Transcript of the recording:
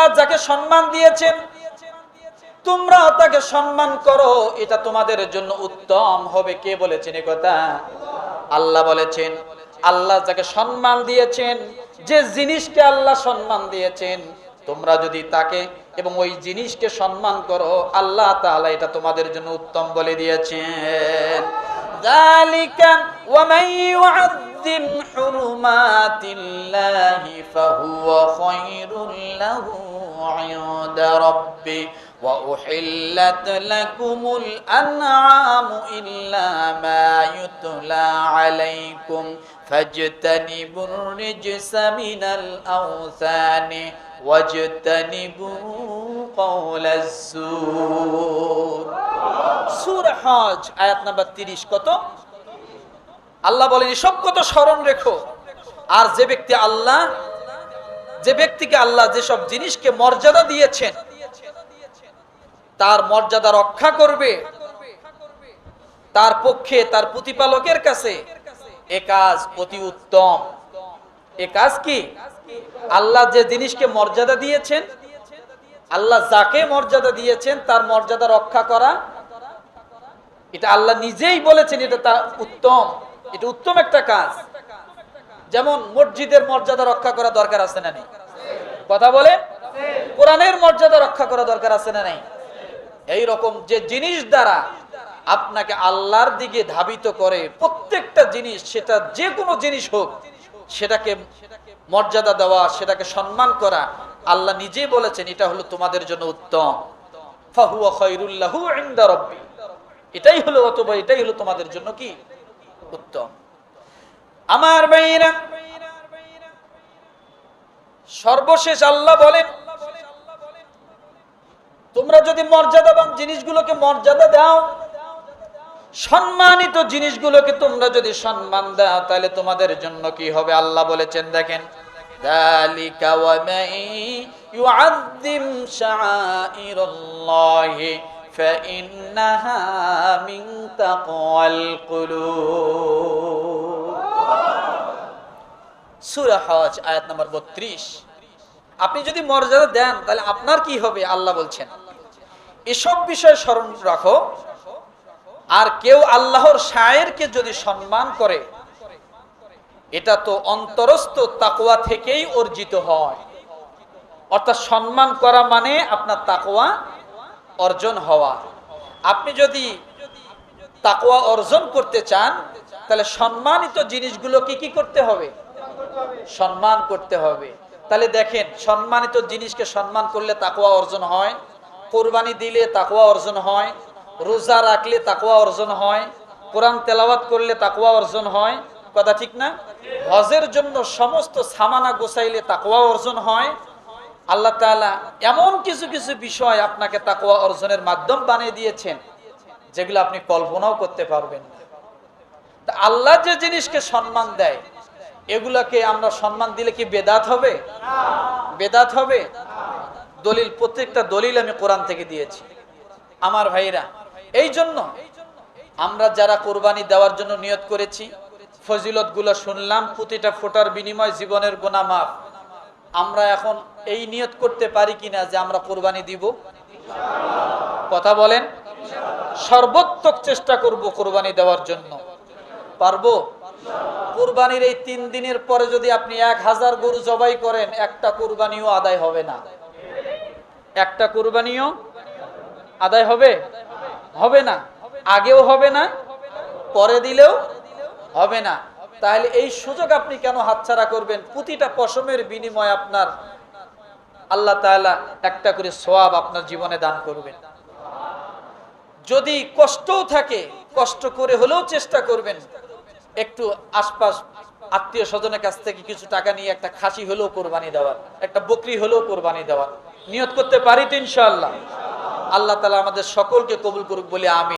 আল্লাহ যাকে সম্মান দিয়েছেন তোমরাও তাকে সম্মান করো, এটা তোমাদের জন্য উত্তম হবে। কে বলেছেন এই কথা? আল্লাহ বলেছেন। আল্লাহ যাকে সম্মান দিয়েছেন, যে জিনিসকে আল্লাহ সম্মান দিয়েছেন, তোমরা যদি তাকে এবং ওই জিনিসকে সম্মান করো, আল্লাহ তাআলা এটা তোমাদের জন্য উত্তম বলে দিয়েছেন। যালিকা ওয়া মান ইউআযযিম হুরুমাতিল্লাহি ফাহুয়া খায়রুল লাহু ইনদা রাব্বি ওয়া উহিল্লাত লাকুমুল আনআমু ইল্লা মা ইউতলা আলাইকুম ফাজতানিবুর রিজসা মিনাল আওসানি ওয়াজতানিবু কাওলাজ যুর। সূরা হজ আয়াত নাম্বার 30। কত? আল্লাহ বলেন এসব কথা স্মরণ রেখো। আর যে ব্যক্তিকে আল্লাহ যেসব জিনিসকে মর্যাদা দিয়েছেন তার মর্যাদা রক্ষা করবে, তার পক্ষে তার প্রতিপালকের কাছে এ কাজ অতি উত্তম। এ কাজ কি? আল্লাহ যে জিনিসকে মর্যাদা দিয়েছেন, আল্লাহ যাকে মর্যাদা দিয়েছেন তার মর্যাদা রক্ষা করা, এটা আল্লাহ নিজেই বলেছেন এটা তা উত্তম। এটা উত্তম একটা কাজ। যেমন মসজিদের মর্যাদা রক্ষা করা দরকার আছে না নেই? কথা বলে। কোরআনের মর্যাদা রক্ষা করা দরকার আছে না নেই? এই রকম যে জিনিস দ্বারা আপনাকে আল্লাহর দিকে ধাবিত করে, প্রত্যেকটা জিনিস, সেটা যে কোনো জিনিস হোক, সেটাকে মর্যাদা দেওয়া, সেটাকে সম্মান করা, আল্লাহ নিজেই বলেছেন এটা হলো তোমাদের জন্য উত্তম। ফাহুয়া খায়রুল লাহু ইনদা রাব্বি, এটাই হলো অথবা এটাই হলো তোমাদের জন্য কি উত্তম। আমার ভাইরা, সর্বশেষ আল্লাহ বলেন তোমরা যদি মর্যাদাবান জিনিসগুলোকে মর্যাদা দাও, সম্মানিত জিনিসগুলোকে তোমরা যদি সম্মান দাও, তাহলে তোমাদের জন্য কি হবে? আল্লাহ বলেছেন, দেখেন, যালিকা ওয়া মান ইউআযযিম শাআইরাল্লাহি ফাইন্নাহা মিন তাকওয়াল কুলুব। সূরা হজ আয়াত নম্বর 32। আপনি যদি মর্যাদা দেন তাহলে আপনার কি হবে? আল্লাহ বলছেন এসব বিষয় স্মরণ রাখো। আর কেউ আল্লাহর শায়েরকে যদি সম্মান করে, এটা তো অন্তরস্থ তাকওয়া থেকেই অর্জিত হয়। অর্থাৎ সম্মান করা মানে আপনার তাকওয়া অর্জন হওয়া। আপনি যদি তাকওয়া অর্জন করতে চান তাহলে সম্মানিত জিনিসগুলোকে কি করতে হবে? সম্মান করতে হবে। তাহলে দেখেন, সম্মানিত জিনিসকে সম্মান করলে তাকওয়া অর্জন হয়, কোরবানি দিলে তাকওয়া অর্জন হয়, রোজা রাখলে তাকওয়া অর্জন হয়, কোরআন তেলাওয়াত করলে তাকওয়া অর্জন হয়। কথা ঠিক না? হজের জন্য সমস্ত সামানা গোছাইলে তাকওয়া অর্জন হয়। আল্লাহ তাআলা এমন কিছু কিছু বিষয় আপনাকে তাকওয়া অর্জনের মাধ্যম বানিয়ে দিয়েছেন যেগুলো আপনি কল্পনাও করতে পারবেন না। তা আল্লাহ যে জিনিসকে সম্মান দেয়, এগুলাকে আমরা সম্মান দিলে কি বেদাত হবে? বেদাত হবে? দলিল, প্রত্যেকটা দলিল আমি কোরআন থেকে দিয়েছি। আমার ভাইরা, এই জন্য আমরা যারা কোরবানি দেওয়ার জন্য নিয়ত করেছি, ফজিলত গুলো শুনলাম, প্রতিটা ফোঁটার বিনিময় জীবনের গুনাহ মাফ। আমরা এখন এই নিয়ত করতে পারি কিনা যে আমরা কোরবানি দিব? কথা বলেন। সর্বোত্তম চেষ্টা করব কোরবানি দেওয়ার জন্য। পারবো? কুরবানির এই 3 দিনের পরে যদি আপনি 1000 গরু জবাই করেন, একটা কুরবানিও আদায় হবে না। একটা কুরবানিও আদায় হবে? হবে না। আগেও হবে না, পরে দিলেও হবে না। তাহলে এই সুযোগ আপনি কেন হাতছাড়া করবেন? প্রতিটা পশমের বিনিময়ে আপনার আল্লাহ তাআলা একটা করে সওয়াব আপনার জীবনে দান করবেন। যদি কষ্টও থাকে, কষ্ট করে হলেও চেষ্টা করবেন একটু আশপাশ আত্মীয় স্বজনের কাছ থেকে কিছু টাকা নিয়ে একটা খাসি হলেও কোরবানি দেওয়ার, একটা বকরি হলেও কোরবানি দেওয়ার নিয়ত করতে পারি তো ইনশাআল্লাহ। আল্লাহ তাআলা আমাদের সকলকে কবুল করুক বলে আমিন।